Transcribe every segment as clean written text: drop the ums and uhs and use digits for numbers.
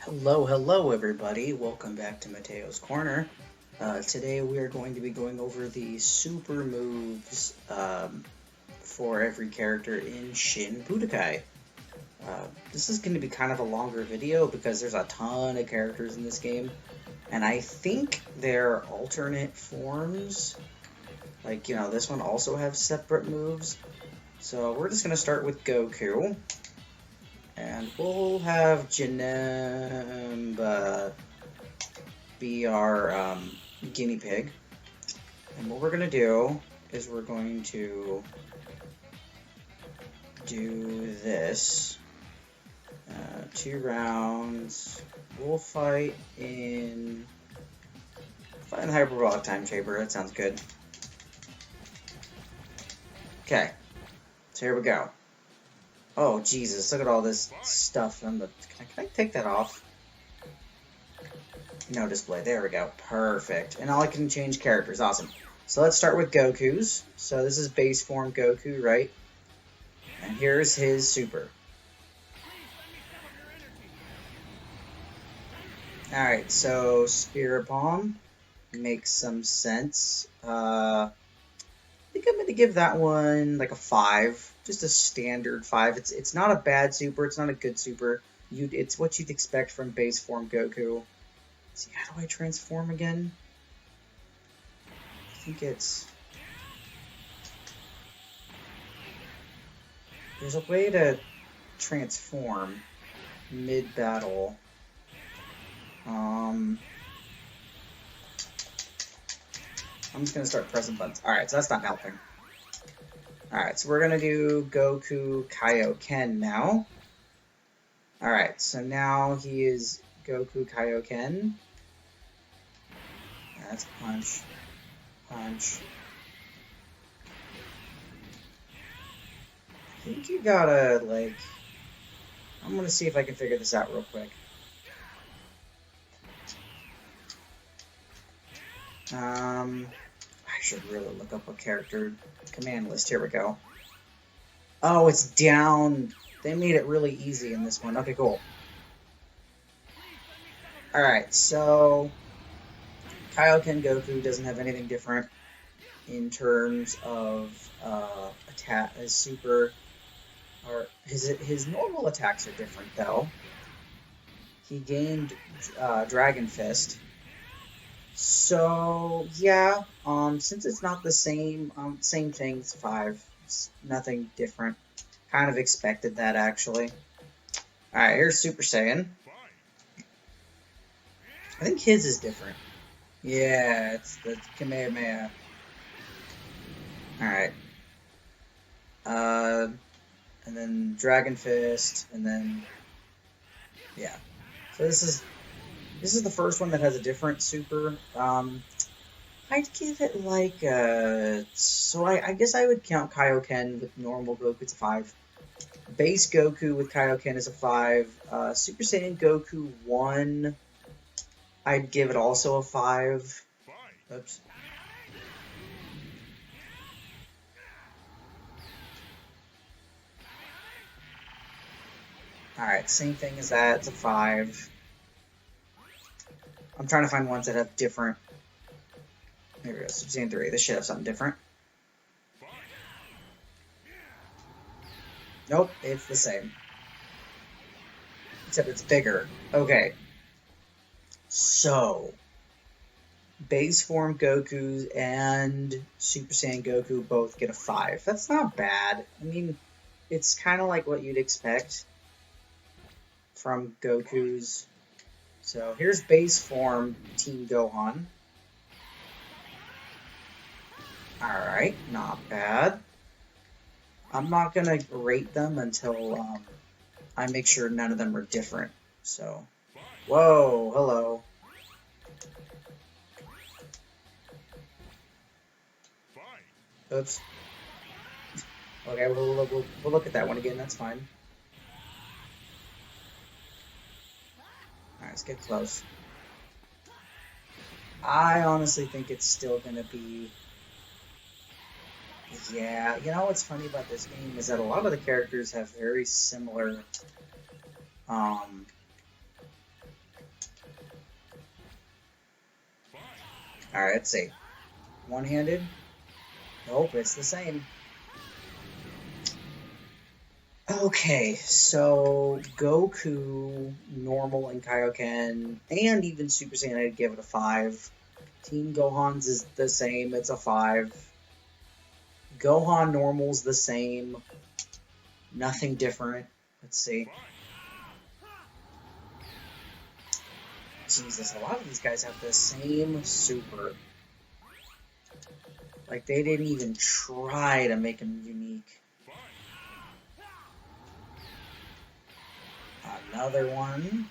Hello everybody. Welcome back to Matteo's Corner. Today we are going to be going over the super moves for every character in Shin Budokai. This is going to be kind of a longer video because there's a ton of characters in this game, and I think their alternate forms, this one also have separate moves. So we're just going to start with Goku. And we'll have Janemba be our guinea pig. And what we're going to do is we're going to do this. 2 rounds. We'll fight in the hyperbolic time chamber. That sounds good. Okay. So here we go. Oh, Jesus, look at all this stuff on the... Can I take that off? No display. There we go. Perfect. And all I can change characters. Awesome. So let's start with Goku's. So this is base form Goku, right? And here's his super. Alright, so Spirit Bomb makes some sense. I think I'm going to give that one like a 5. Just a standard 5. It's not a bad super. It's not a good super. It's what you'd expect from base form Goku. Let's see, how do I transform again? I think it's... There's a way to transform mid-battle. I'm just going to start pressing buttons. Alright, so that's not helping. Alright, so we're going to do Goku Kaioken now. Alright, so now he is Goku Kaioken. That's punch. Punch. I think you gotta, I'm going to see if I can figure this out real quick. I should really look up a character command list. Here we go. Oh, it's down. They made it really easy in this one. Okay, cool. Alright, so Kaioken Goku doesn't have anything different in terms of attack. His super, or his normal attacks are different though. He gained Dragon Fist. So yeah, since it's not the same thing, it's 5. It's nothing different. Kind of expected that actually. All right, here's Super Saiyan. I think his is different. Yeah, it's the Kamehameha. All right. And then Dragon Fist, and then yeah. So this is the first one that has a different super. I'd give it like so I guess I would count Kaioken with normal Goku. It's a 5. Base Goku with Kaioken is a 5. Super Saiyan Goku 1, I'd give it also a 5. Oops. Alright, same thing as that. It's a 5. I'm trying to find ones that have different... There we go, Super Saiyan 3. This should have something different. Nope, it's the same. Except it's bigger. Okay. So, base form Goku and Super Saiyan Goku both get a 5. That's not bad. I mean, it's kind of like what you'd expect from Goku's. So here's base form Team Gohan. Alright, not bad. I'm not going to rate them until I make sure none of them are different. So, whoa, hello. Oops. Okay, we'll look at that one again, that's fine. Alright, let's get close. I honestly think it's still going to be... Yeah, you know what's funny about this game is that a lot of the characters have very similar Alright, let's see. One-handed? Nope, it's the same. Okay, so Goku, normal, and Kaioken, and even Super Saiyan, I'd give it a 5. Team Gohan's is the same, it's a 5. Gohan normal's the same. Nothing different. Let's see. Jesus, a lot of these guys have the same super. Like, they didn't even try to make them unique. Another one.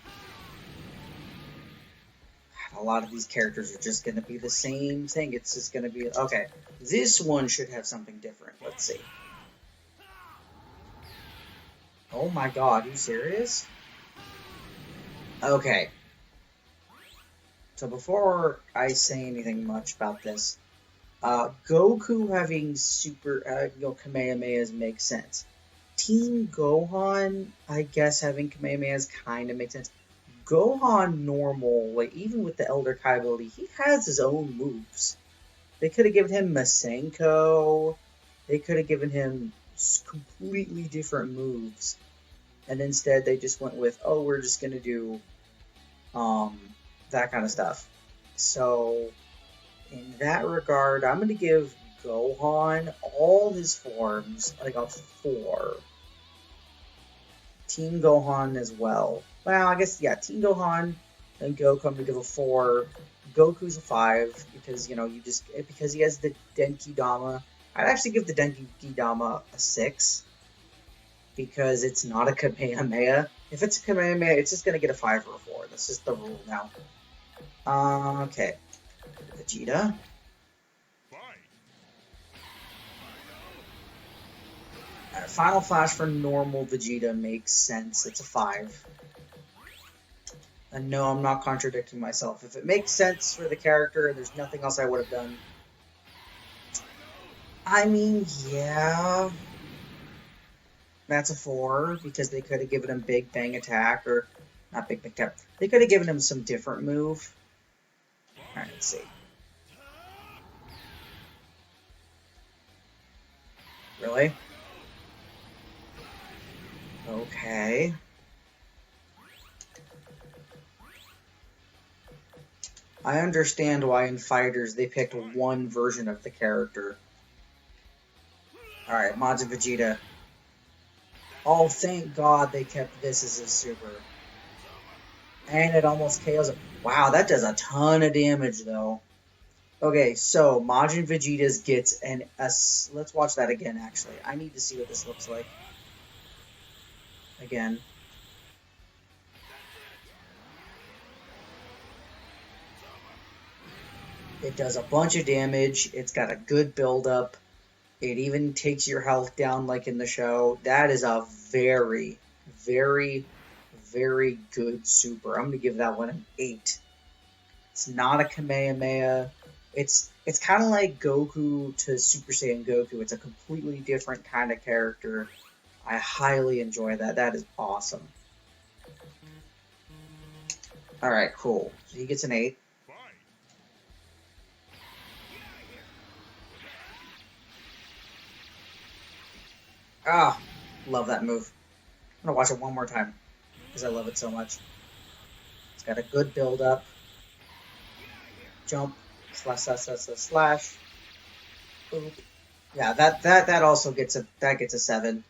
A lot of these characters are just going to be the same thing. It's just going to be... Okay, this one should have something different. Let's see. Oh my god, are you serious? Okay. So before I say anything much about this, Goku having super, Kamehamehas makes sense. Team Gohan, I guess having Kamehamehas kind of makes sense. Gohan normal, like even with the Elder Kai ability, he has his own moves. They could have given him Masenko. They could have given him completely different moves. And instead they just went with, oh, we're just going to do that kind of stuff. So in that regard, I'm going to give Gohan all his forms like a 4. Team Gohan as well. Well, I guess, yeah, Team Gohan and Goku, I'm going to give a 4. Goku's a 5 because, because he has the Denki Dama. I'd actually give the Denki Dama a 6 because it's not a Kamehameha. If it's a Kamehameha, it's just going to get a 5 or a 4. That's just the rule now. Okay. Vegeta. Final Flash for normal Vegeta makes sense. It's a 5. And no, I'm not contradicting myself. If it makes sense for the character, there's nothing else I would have done. I mean, yeah. That's a 4, because they could have given him Big Bang Attack, or... Not Big Bang Attack. They could have given him some different move. Alright, let's see. Really? Okay. I understand why in Fighters they picked one version of the character. Alright, Majin Vegeta. Oh, thank God they kept this as a super. And it almost KOs it. Wow, that does a ton of damage, though. Okay, so Majin Vegeta's gets let's watch that again, actually. I need to see what this looks like. Again. It does a bunch of damage. It's got a good build-up. It even takes your health down like in the show. That is a very, very, very good super. I'm going to give that one an 8. It's not a Kamehameha. It's kind of like Goku to Super Saiyan Goku. It's a completely different kind of character. I highly enjoy that. That is awesome. Alright, cool. So he gets an 8. Ah, love that move. I'm going to watch it one more time because I love it so much. It's got a good build-up. Jump, slash. Boop. Yeah, that also gets a 7.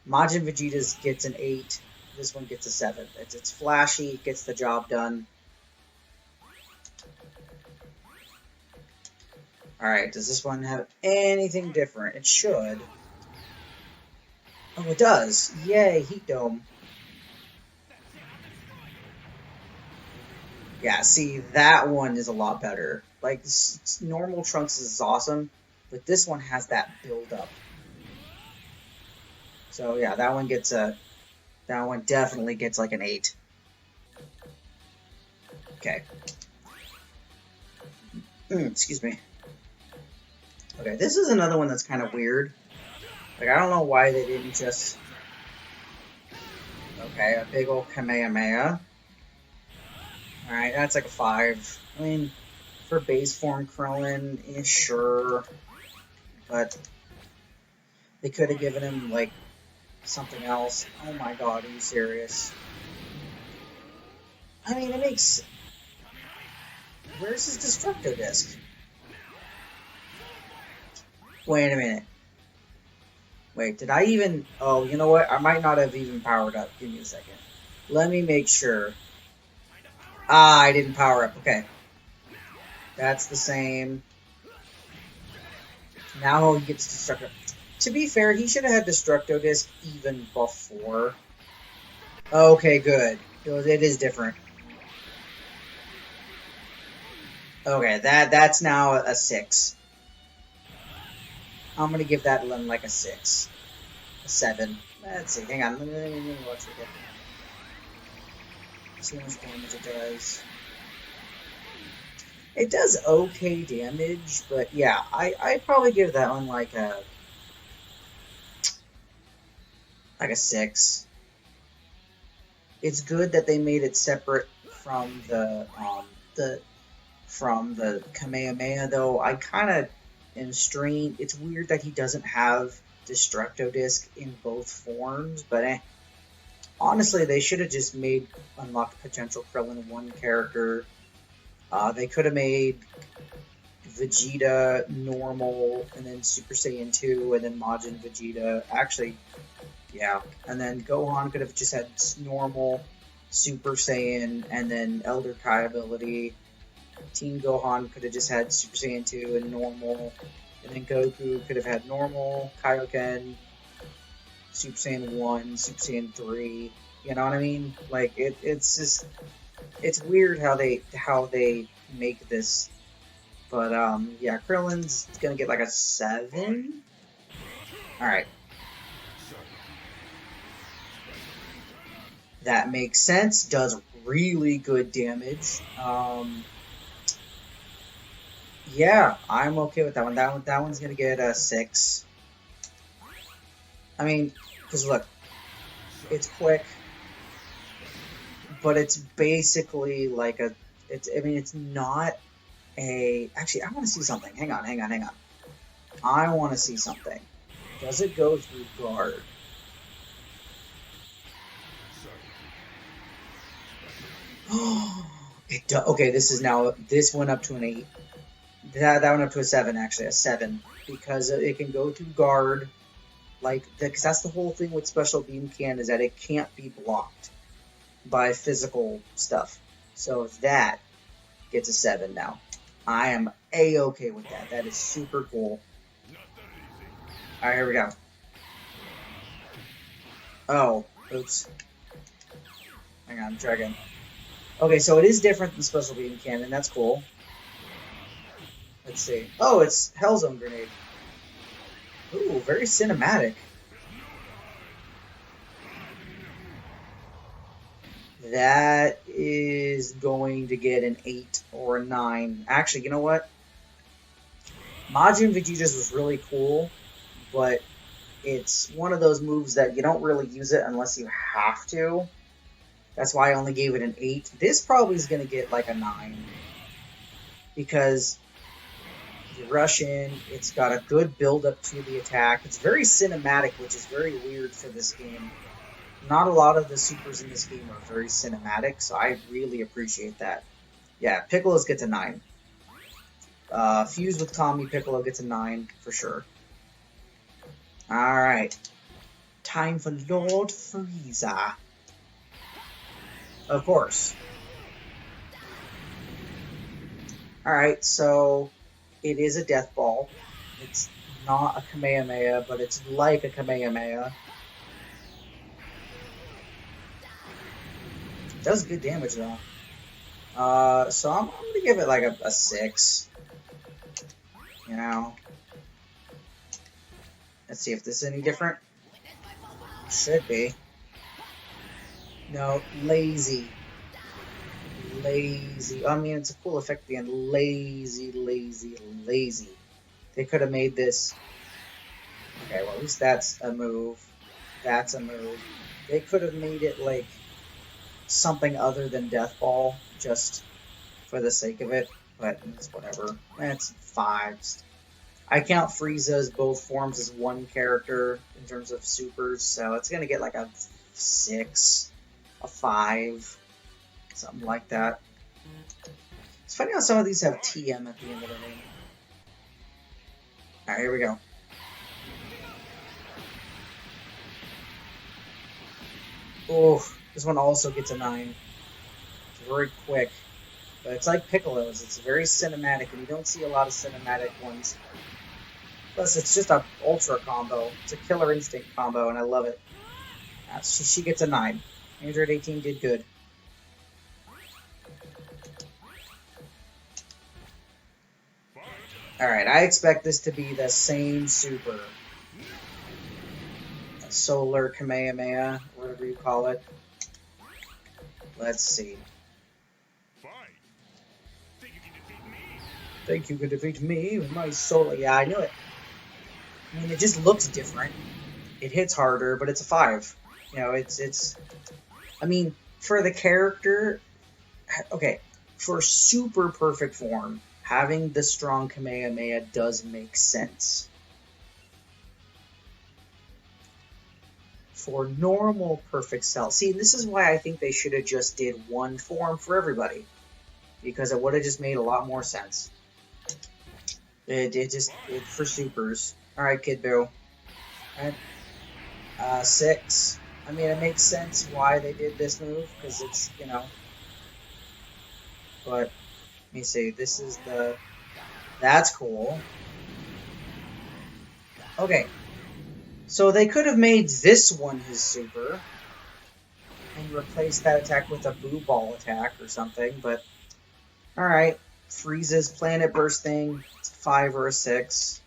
Majin Vegeta's gets an 8. This one gets a 7. It's flashy, it gets the job done. Alright, does this one have anything different? It should. Oh, it does. Yay, Heat Dome. Yeah, see, that one is a lot better. Like, normal Trunks is awesome, but this one has that build-up. So, yeah, that one definitely gets like an 8. Okay. Excuse me. Okay, this is another one that's kind of weird. Like, I don't know why they didn't just... Okay, a big old Kamehameha. Alright, that's like a 5. I mean, For base form Krillin, sure. But they could have given him, like, something else. Oh my god, are you serious? I mean, it makes... Where's his Destructo Disc? Wait a minute. Wait, did I even... Oh, you know what? I might not have even powered up. Give me a second. Let me make sure. Ah, I didn't power up. Okay. That's the same. Now he gets Destructo. To be fair, he should have had Destructo Disc even before. Okay, good. It is different. Okay, that's now a 6. I'm gonna give that one like a 6. A 7. Let's see, hang on. Let me watch it again. See how much damage it does. It does okay damage, but yeah, I'd probably give that one like a 6. It's good that they made it separate from the Kamehameha, though. I kind of am strained. It's weird that he doesn't have Destructo Disc in both forms, but honestly, they should have just made Unlocked Potential Krillin one character. They could have made Vegeta normal, and then Super Saiyan 2, and then Majin Vegeta. Actually, yeah. And then Gohan could have just had normal, Super Saiyan, and then Elder Kai ability. Teen Gohan could have just had Super Saiyan 2 and normal. And then Goku could have had normal, Kaioken, Super Saiyan 1, Super Saiyan 3. You know what I mean? Like, it's just... It's weird how they make this. But, yeah, Krillin's gonna get like a 7? Alright. That makes sense. Does really good damage. Yeah, I'm okay with that one. That one's gonna get a 6. I mean, because look, it's quick, but it's basically like a. I mean, it's not a. Actually, I want to see something. Hang on. I want to see something. Does it go through guard? It does. Okay, this went up to an 8. That went up to a 7, actually, a 7, because it can go through guard, because that's the whole thing with Special Beam Can, is that it can't be blocked by physical stuff. So that gets a 7 now. I am A-okay with that. That is super cool. Alright, here we go. Oh, oops. Hang on, try again. Okay, so it is different than Special Beam Cannon. That's cool. Let's see. Oh, it's Hellzone Grenade. Ooh, very cinematic. That is going to get an 8 or a 9. Actually, you know what? Majin Vegeta's was really cool, but it's one of those moves that you don't really use it unless you have to. That's why I only gave it an 8. This probably is going to get like a 9. Because you rush in, it's got a good build-up to the attack. It's very cinematic, which is very weird for this game. Not a lot of the supers in this game are very cinematic, so I really appreciate that. Yeah, Piccolo's gets a 9. Fused with Tommy, Piccolo gets a 9 for sure. Alright. Time for Lord Frieza. Of course. Alright, so it is a Death Ball. It's not a Kamehameha, but it's like a Kamehameha. It does good damage, though. So I'm going to give it like a 6. You know? Let's see if this is any different. Should be. No, lazy. Lazy. I mean, it's a cool effect at the end. Lazy, lazy, lazy. They could have made this... Okay, well, at least that's a move. That's a move. They could have made it, like, something other than Death Ball, just for the sake of it. but it's whatever. That's 5s. I count Frieza as both forms as one character in terms of supers, so it's gonna get like a 6, a 5, something like that. It's funny how some of these have TM at the end of the name. Alright, here we go. Oh, this one also gets a 9. It's very quick. But it's like Piccolo's. It's very cinematic, and you don't see a lot of cinematic ones. Plus, it's just a ultra combo. It's a Killer Instinct combo, and I love it. She gets a 9. Android 18 did good. Alright, I expect this to be the same super. Solar Kamehameha, whatever you call it. Let's see. Think you can defeat me with my solar... Yeah, I knew it. I mean, it just looks different. It hits harder, but it's a 5. You know, it's... I mean, for the character... Okay, for super perfect form, having the strong Kamehameha does make sense. For normal perfect Cell... See, this is why I think they should have just did one form for everybody. Because it would have just made a lot more sense. It for supers. Alright, Kid Boo. Alright. 6. I mean, it makes sense why they did this move, because it's, you know. But, let me see, this is the... That's cool. Okay. So they could have made this one his super, and replaced that attack with a Boo Ball attack or something, but... Alright. Frieza's Planet Burst thing. 5 or a 6.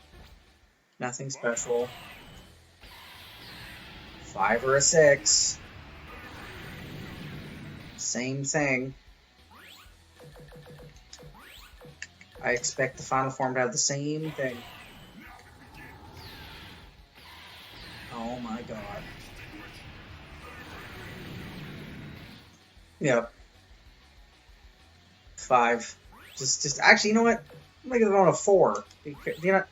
Nothing special. 5 or a 6. Same thing. I expect the final form to have the same thing. Oh my god. Yep. 5. Just actually, you know what? I'm gonna give it on a 4. You know,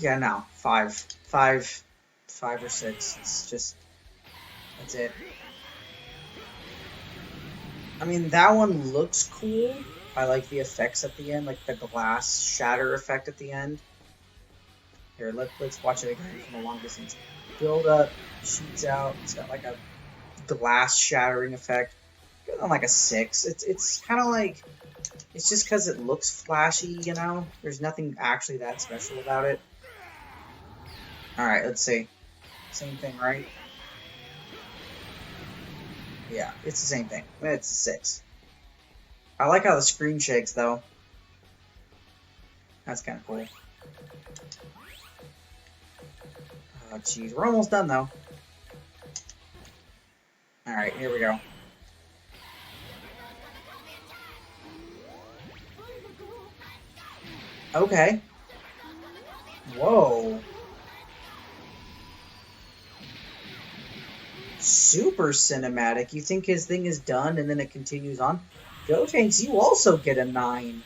yeah, no, 5 or 6. It's just, that's it. I mean, that one looks cool. I like the effects at the end, like the glass shatter effect at the end. Here, let's watch it again from a long distance. Build up, shoots out. It's got like a glass shattering effect. Give it on like a 6. It's kind of like. It's just because it looks flashy, you know? There's nothing actually that special about it. Alright, let's see. Same thing, right? Yeah, it's the same thing. It's a 6. I like how the screen shakes, though. That's kind of cool. Oh, jeez. We're almost done, though. Alright, here we go. Okay. Whoa. Super cinematic. You think his thing is done and then it continues on? Gotenks, you also get a 9.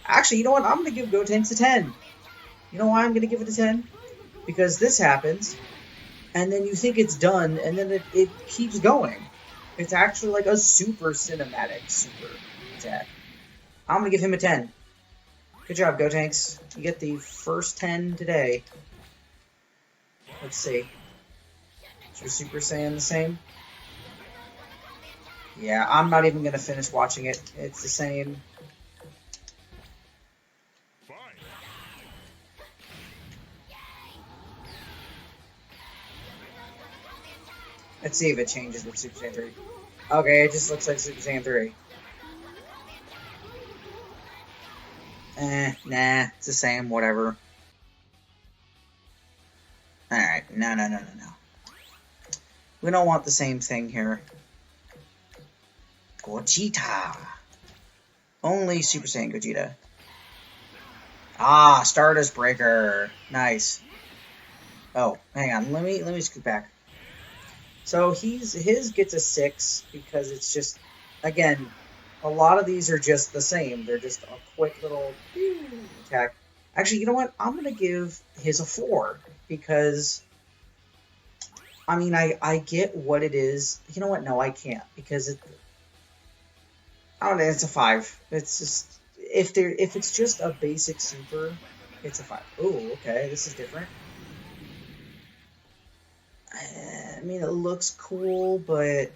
Actually, you know what? I'm going to give Gotenks a 10. You know why I'm going to give it a 10? Because this happens, and then you think it's done, and then it keeps going. It's actually like a super cinematic super attack. I'm going to give him a 10. Good job, Gotenks. You get the first 10 today. Let's see. Is your Super Saiyan the same? Yeah, I'm not even going to finish watching it. It's the same. Let's see if it changes with Super Saiyan 3. Okay, it just looks like Super Saiyan 3. Nah, it's the same, whatever. Alright, no. We don't want the same thing here. Gogeta. Only Super Saiyan Gogeta. Ah, Stardust Breaker. Nice. Oh, hang on, let me scoot back. So his gets a 6 because it's just, again, A lot of these are just the same. They're just a quick little attack. Actually, you know what? I'm gonna give his a 4 because I mean I get what it is. You know what? No, I can't because I don't know. It's a 5. It's just if it's just a basic super, it's a 5. Oh, okay. This is different. I mean, it looks cool, but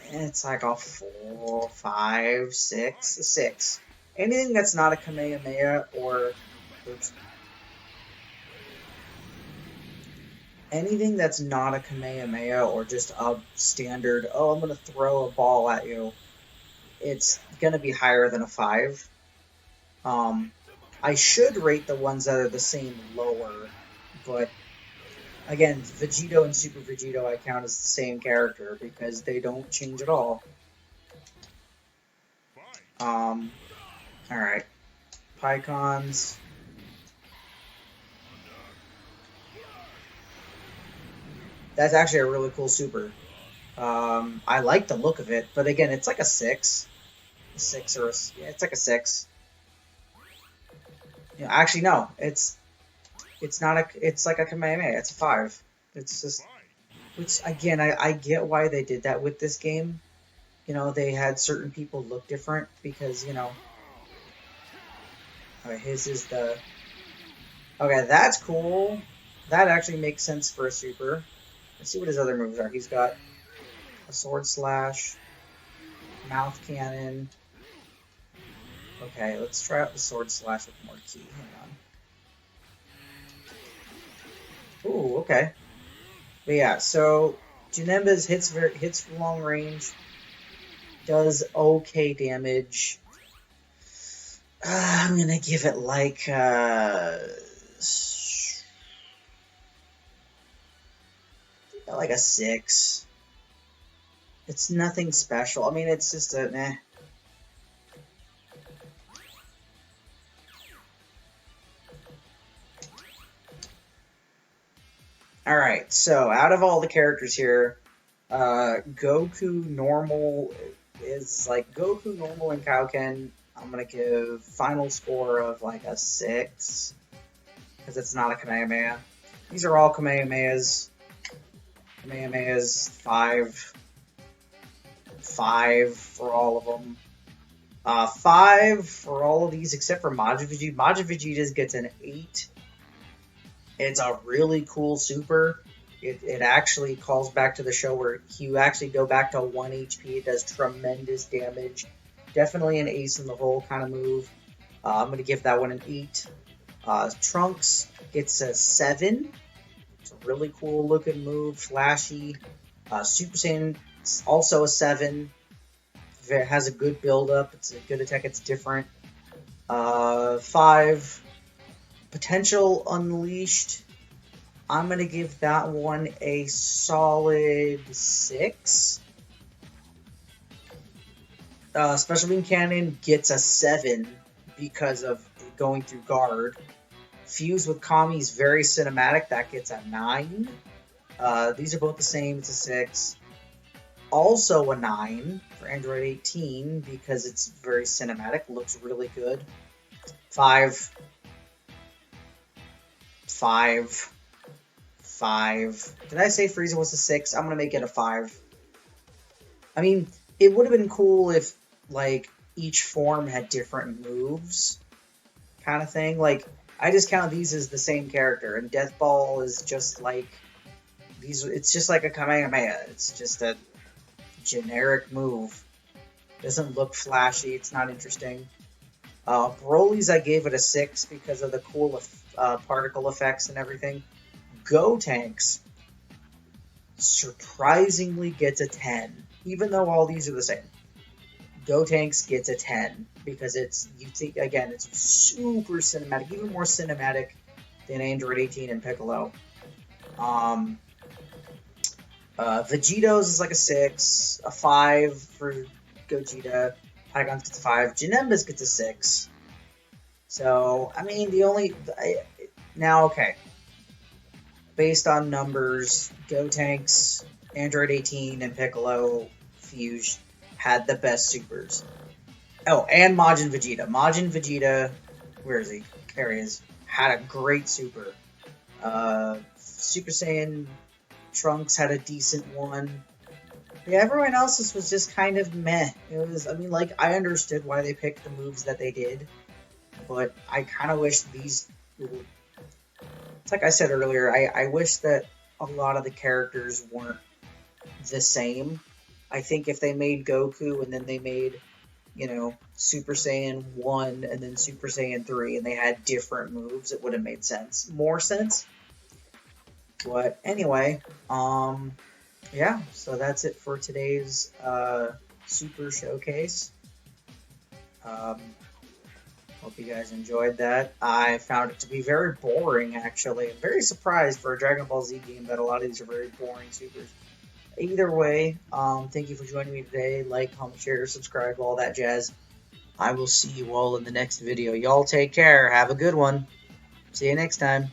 it's like a 4, 5, 6, a 6. Anything that's not a Kamehameha or oops, anything that's not a Kamehameha or just a standard, oh, I'm gonna throw a ball at you, it's gonna be higher than a 5. Um, I should rate the ones that are the same lower, but again, Vegito and Super Vegito I count as the same character because they don't change at all. Alright. Pycons. That's actually a really cool super. I like the look of it, but again, it's like a 6. A 6 or a, yeah, it's like a 6. You know, actually, no, it's not a, it's like a Kamehameha. It's a 5. It's just, which again, I get why they did that with this game. You know, they had certain people look different because, you know, his is the, okay, that's cool. That actually makes sense for a super. Let's see what his other moves are. He's got a sword slash, mouth cannon. Okay, let's try out the sword slash with more ki. Hang on. Ooh, okay. But yeah, so Janemba's hits long range, does okay damage. I'm gonna give it like a 6. It's nothing special. I mean, it's just a meh. Alright, so out of all the characters here, Goku normal is like Goku normal and Kaioken. I'm gonna give final score of like a 6 because it's not a Kamehameha. These are all Kamehamehas. Kamehamehas 5, 5 for all of them. 5 for all of these except for Majin Vegeta. Majin Vegeta gets an 8. It's a really cool super. It actually calls back to the show where you actually go back to 1 HP. It does tremendous damage. Definitely an ace in the hole kind of move. I'm going to give that one an 8. Trunks gets a 7. It's a really cool looking move. Flashy. Super Saiyan also a 7. It has a good build up. It's a good attack. It's different. 5. Potential Unleashed, I'm going to give that one a solid 6. Special Beam Cannon gets a 7 because of going through guard. Fuse with Kami is very cinematic. That gets a 9. These are both the same. It's a 6. Also a 9 for Android 18 because it's very cinematic. Looks really good. 5. 5. 5. Did I say Frieza was a 6? I'm gonna make it a 5. I mean, it would have been cool if, like, each form had different moves, kind of thing. Like, I just count these as the same character, and Death Ball is just like these. It's just like a Kamehameha. It's just a generic move. Doesn't look flashy. It's not interesting. Broly's, I gave it a 6 because of the cool particle effects and everything. Gotenks surprisingly gets a 10, even though all these are the same. Gotenks gets a 10 because it's, you think, again, it's super cinematic, even more cinematic than Android 18 and Piccolo. Vegito's is like a 6, a 5 for Gogeta. Pygon's gets a 5. Janemba's gets a 6. So, I mean, now, okay. Based on numbers, Gotenks, Android 18, and Piccolo Fuse had the best supers. Oh, and Majin Vegeta. Majin Vegeta, where is he? There he is. Had a great super. Super Saiyan Trunks had a decent one. Yeah, everyone else's was just kind of meh. It was, I mean, like, I understood why they picked the moves that they did, but I kind of wish these. It's like I said earlier, I wish that a lot of the characters weren't the same. I think if they made Goku and then they made, Super Saiyan 1 and then Super Saiyan 3 and they had different moves, it would have made sense. More sense. But anyway, yeah, so that's it for today's Super Showcase. Hope you guys enjoyed that. I found it to be very boring, actually. I'm very surprised for a Dragon Ball Z game that a lot of these are very boring supers. Either way, thank you for joining me today. Like, comment, share, subscribe, all that jazz. I will see you all in the next video. Y'all take care. Have a good one. See you next time.